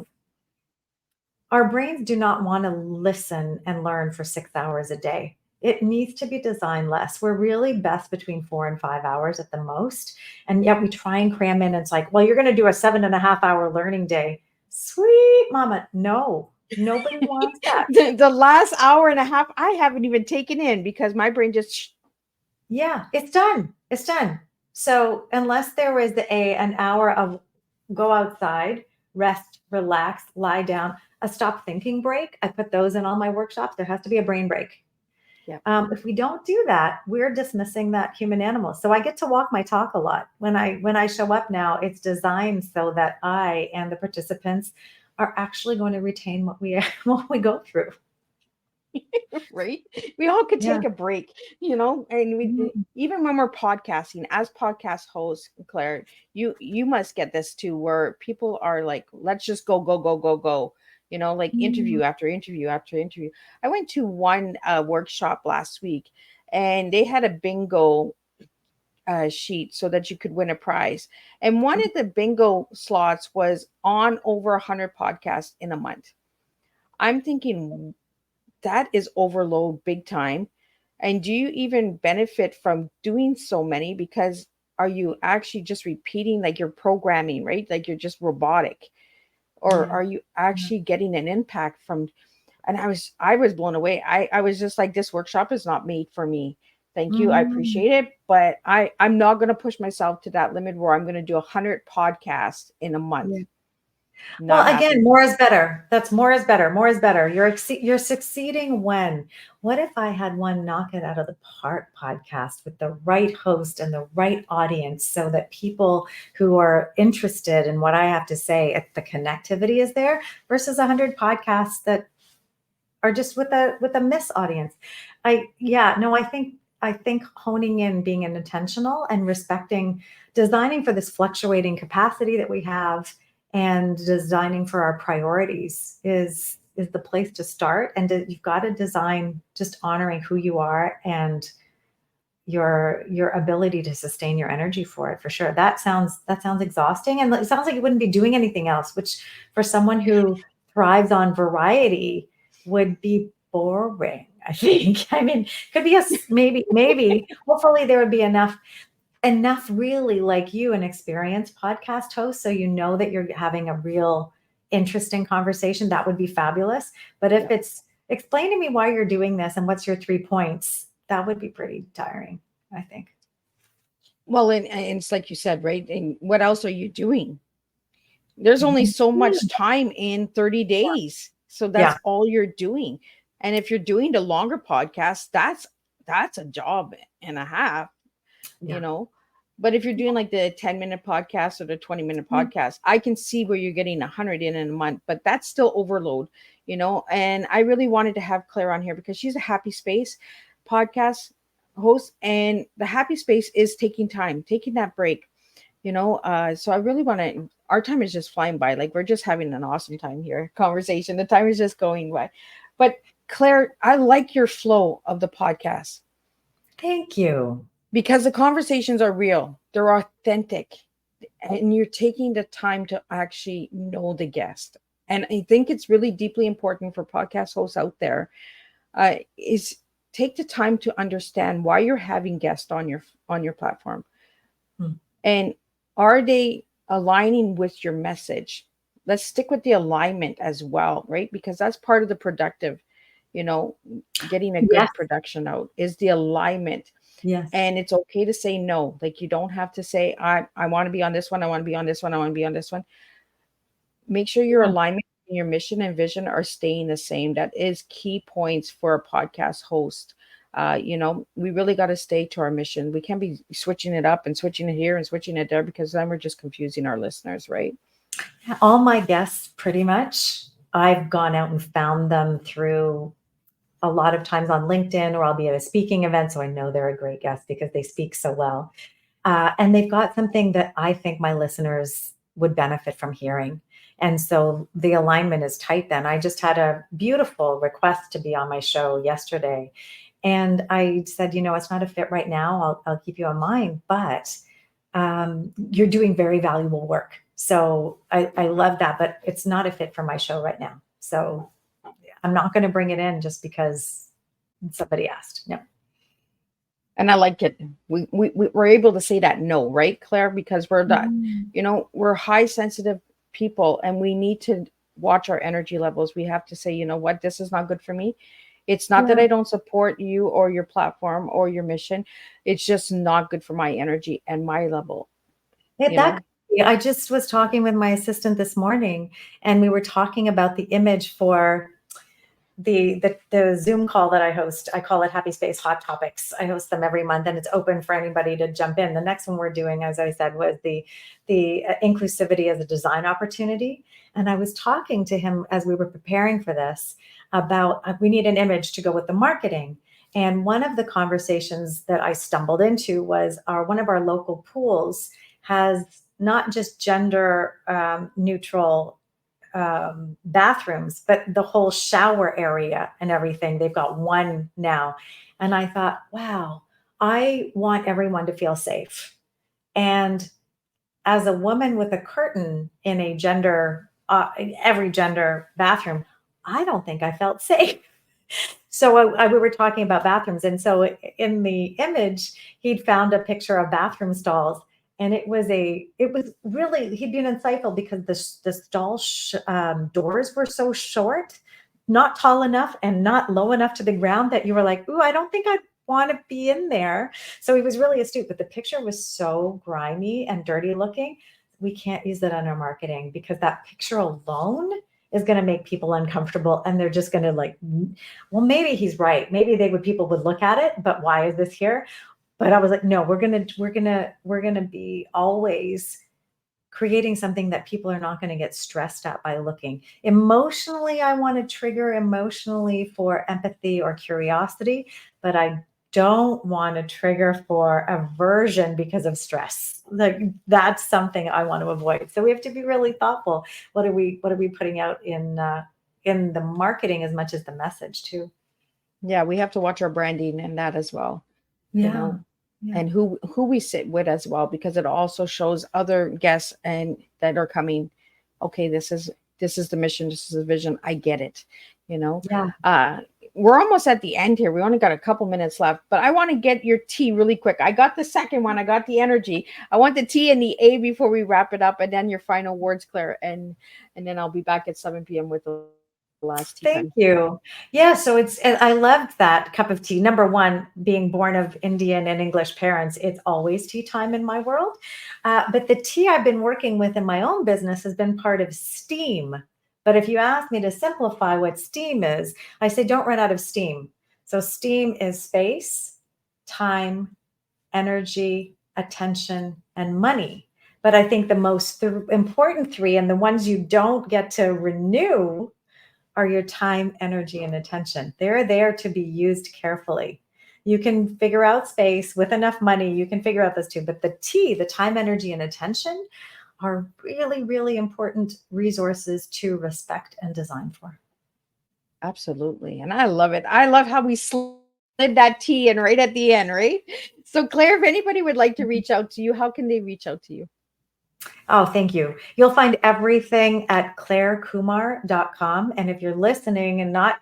Our brains do not want to listen and learn for 6 hours a day. It needs to be designed less. We're really best between 4 and 5 hours at the most. And yet we try and cram in. And it's like, well, you're going to do a 7.5 hour learning day. Sweet mama. No, nobody wants that. The last hour and a half, I haven't even taken in because my brain just. Yeah, it's done. It's done. So unless there was an hour of go outside, rest, relax, lie down, a stop thinking break, I put those in all my workshops. There has to be a brain break. Yeah. If we don't do that, we're dismissing that human animal. So I get to walk my talk a lot. When I show up now, it's designed so that I and the participants are actually going to retain what we go through. Right, we all could Yeah. take a break, and we Mhm. even when we're podcasting as podcast hosts, Claire, you must get this too, where people are like, let's just go go go go go, like Mhm. interview after interview after interview. I went to one workshop last week, and they had a bingo sheet so that you could win a prize, and one of the bingo slots was on over 100 podcasts in a month. I'm thinking, that is overload big time. And do you even benefit from doing so many? Because are you actually just repeating, like you're programming, right? Like you're just robotic, or Yeah. are you actually getting an impact from? And I was blown away. I was just like, this workshop is not made for me. Thank you, I Mhm. appreciate it, but I'm not going to push myself to that limit where I'm going to do 100 podcasts in a month. Yeah. Well, Not again, happening. more is better. That's more is better. More is better. You're succeeding when. What if I had one knock it out of the park podcast with the right host and the right audience so that people who are interested in what I have to say, if the connectivity is there versus 100 podcasts that are just with a miss audience. I think honing in, being intentional and respecting, designing for this fluctuating capacity that we have, and designing for our priorities is the place to start. And you've got to design just honoring who you are and your ability to sustain your energy for it, for sure. That sounds exhausting, and it sounds like you wouldn't be doing anything else, which for someone who thrives on variety would be boring, I think. I mean, could be maybe hopefully there would be enough really like you, an experienced podcast host, so you know that you're having a real interesting conversation. That would be fabulous. But if Yeah. it's explain to me why you're doing this and what's your 3 points, that would be pretty tiring, I think. Well, and it's like you said, right? And what else are you doing? There's only Mhm. so much time in 30 days. So Yeah. that's all you're doing. And if you're doing the longer podcast, that's a job and a half, you Yeah. know. But if you're doing like the 10-minute podcast or the 20-minute Yeah. podcast, I can see where you're getting 100 in a month, but that's still overload. And I really wanted to have Claire on here because she's a happy space podcast host, and the happy space is taking that break. So I really want to, our time is just flying by, like we're just having an awesome time here, conversation, the time is just going by. But Claire, I like your flow of the podcast Thank you. because the conversations are real, they're authentic, and you're taking the time to actually know the guest. And I think it's really deeply important for podcast hosts out there, is take the time to understand why you're having guests on your platform. Hmm. And are they aligning with your message? Let's stick with the alignment as well, right? Because that's part of the productive, you know, getting a Yes. good production out is the alignment. Yes. And it's okay to say no. Like you don't have to say, I want to be on this one, I want to be on this one, I want to be on this one. Make sure your Yeah. alignment and your mission and vision are staying the same. That is key points for a podcast host. We really got to stay to our mission. We can't be switching it up and switching it here and switching it there, because then we're just confusing our listeners, right? All my guests, pretty much, I've gone out and found them through a lot of times on LinkedIn, or I'll be at a speaking event. So I know they're a great guest because they speak so well. And they've got something that I think my listeners would benefit from hearing. And so the alignment is tight then. I just had a beautiful request to be on my show yesterday. And I said, it's not a fit right now. I'll keep you in mind, but you're doing very valuable work. So I love that, but it's not a fit for my show right now. So I'm not going to bring it in just because somebody asked. No. And I like it. We're able to say that no, right, Claire? Because we're that, we're high sensitive people, and we need to watch our energy levels. We have to say, you know what, this is not good for me. It's not that I don't support you or your platform or your mission. It's just not good for my energy and my level. I just was talking with my assistant this morning, and we were talking about the image for the Zoom call that I host. I call it Happy Space Hot Topics. I host them every month, and it's open for anybody to jump in. The next one we're doing, as I said, was the inclusivity as a design opportunity. And I was talking to him as we were preparing for this about we need an image to go with the marketing. And one of the conversations that I stumbled into was one of our local pools has not just gender neutral bathrooms, but the whole shower area and everything. They've got one now. And I thought, wow, I want everyone to feel safe. And as a woman with a curtain in a every gender bathroom, I don't think I felt safe. So we were talking about bathrooms. And so in the image, he'd found a picture of bathroom stalls. And it was really, he'd been insightful because the stall doors were so short, not tall enough and not low enough to the ground that you were like, ooh, I don't think I'd want to be in there. So he was really astute, but the picture was so grimy and dirty looking. We can't use that on our marketing because that picture alone is going to make people uncomfortable, and they're just going to like, well, maybe he's right. Maybe people would look at it, but why is this here? But I was like, no, we're gonna be always creating something that people are not going to get stressed at by looking. Emotionally, I want to trigger emotionally for empathy or curiosity, but I don't want to trigger for aversion because of stress. Like that's something I want to avoid. So we have to be really thoughtful. What are we putting out in the marketing as much as the message too? Yeah, we have to watch our branding and that as well. Yeah. And who we sit with as well, because it also shows other guests and that are coming. Okay, this is the mission, this is the vision. I get it. Yeah. We're almost at the end here. We only got a couple minutes left, but I want to get your T really quick. I got the second one. I got the energy. I want the T and the A before we wrap it up, and then your final words, Claire, and then I'll be back at 7 p.m. with the last tea. Thank you. Yeah, so I loved that cup of tea. Number one, being born of Indian and English parents, it's always tea time in my world. But the tea I've been working with in my own business has been part of STEAM. But if you ask me to simplify what STEAM is, I say don't run out of steam. So STEAM is space, time, energy, attention, and money. But I think the most important three, and the ones you don't get to renew, are your time, energy, and attention. They're there to be used carefully. You can figure out space with enough money. You can figure out those two. But the T, the time, energy, and attention, are really, really important resources to respect and design for. Absolutely. And I love it. I love how we slid that T in right at the end, right? So Claire, if anybody would like to reach out to you, how can they reach out to you? Oh, thank you. You'll find everything at clarekumar.com. And if you're listening and not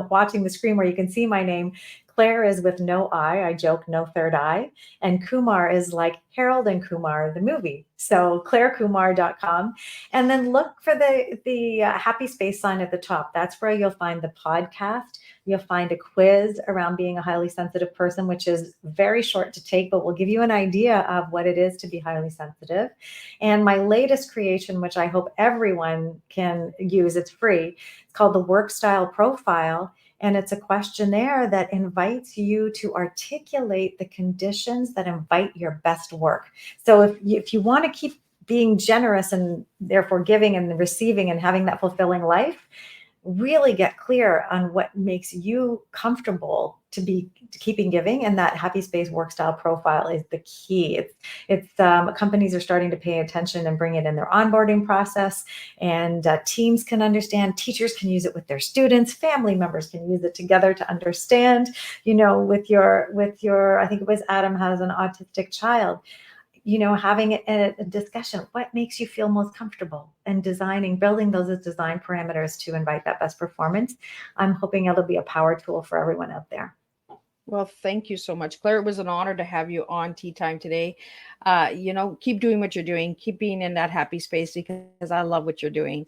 watching the screen where you can see my name, Clare is with no I. I joke, no third eye. And Kumar is like Harold and Kumar, the movie. So clarekumar.com. And then look for the happy space sign at the top. That's where you'll find the podcast. You'll find a quiz around being a highly sensitive person, which is very short to take, but will give you an idea of what it is to be highly sensitive. And my latest creation, which I hope everyone can use, it's free. It's called the Work Style Profile. And it's a questionnaire that invites you to articulate the conditions that invite your best work. So if you want to keep being generous and therefore giving and receiving and having that fulfilling life, really get clear on what makes you comfortable to be keeping giving, and that happy space work style profile is the key. It's companies are starting to pay attention and bring it in their onboarding process, and teams can understand, teachers can use it with their students, family members can use it together to understand, with your, I think it was Adam has an autistic child, having a discussion, what makes you feel most comfortable, and building those as design parameters to invite that best performance. I'm hoping it'll be a power tool for everyone out there. Well, thank you so much, Claire. It was an honor to have you on Tea Time today. Keep doing what you're doing. Keep being in that happy space, because I love what you're doing.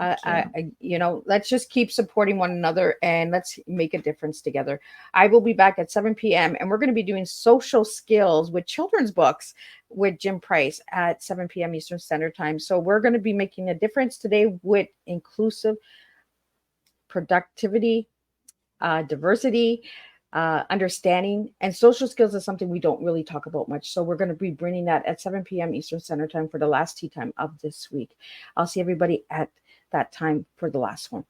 Let's just keep supporting one another, and let's make a difference together. I will be back at 7 p.m. and we're going to be doing social skills with children's books with Jim Price at 7 p.m. Eastern Standard Time. So we're going to be making a difference today with inclusive productivity, diversity, understanding, and social skills is something we don't really talk about much. So we're going to be bringing that at 7 p.m. Eastern Standard Time for the last tea time of this week. I'll see everybody at that time for the last one.